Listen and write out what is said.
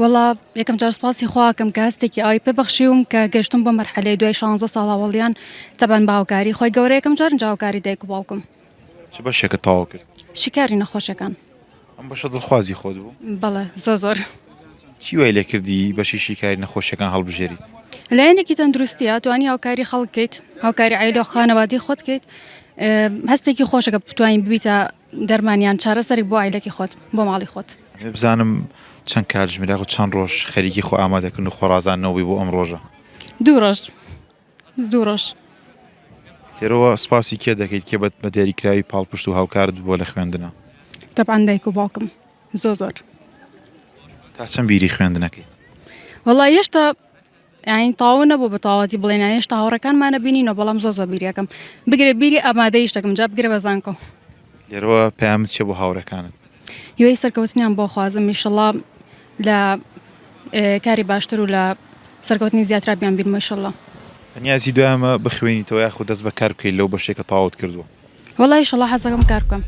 وەڵا یەکەم جار سپاسی خواکەم کە هەستێکی ئای پێ بەخشیوم کە گەشتم بە مەرحەلەی دوای 16 ساڵ هەوڵیان تەبەن باوکاری خۆی گەورە یەکەم جار هاوکاری دایک و باوکم چ بەشێکە تەواو کرد؟ شکاری نەخۆشەکان. ئەم بەشە دڵخوازی خۆت بوو؟ بەڵێ زۆر چی وای لێ کردی بەشی شیکاری نەخۆشیەکان هەڵبژێریت؟ لایەنێکی تەندروستیە توانی هاوکاری خەڵک بکەیت، هاوکاری عیلە و خانەوادی خۆت بکەیت، هەستێکی خۆشەکە بتوانین ببیتە دەرمانیان چارەسەرێک بۆ عیلەکی خۆت بۆ ماڵی خۆت. بزانم چەند کاتژمێرە و چەند ڕۆژ خەریکی خۆ ئامادەکردن و خۆڕازانەوەی بۆ ئەم ڕۆژە؟ 2 ڕۆژ. لێرەوە سپاسی کێ دەکەیت کێ بە دیاریکراوی پاڵپشت و هاوکارت بۆ لە خوێندنە؟ تەبعاً دایک و باوکم زۆر. تا چەند بیری خوێندنەکەیت؟ وەڵای هێشتا یانی تاوا نەبوو بە تەواوەتی بڵێن هێشتا هاوڕەکانمانە بینینەوە بەڵام زۆر بیریەکەم بگرێ بیری ئامادەی شتێکم جا بگرێ بە زانکۆ. لێرەوە پەیامت چێ بۆ هاوڕەکانت؟ هیوای سەرکەوتنیان بۆ خوازم ئینشەڵا لە کاری باشتر و لە سەرکەوتنی زیاتر بیان بیر ماشەڵڵا. نیازی دوایمە بخوێنیتەوە یاخود دەست بە کار بکەیت لەو بەشێکە تەواوت کردووە؟ وەڵای ئینشەڵا حەزەکەم کار بکەم.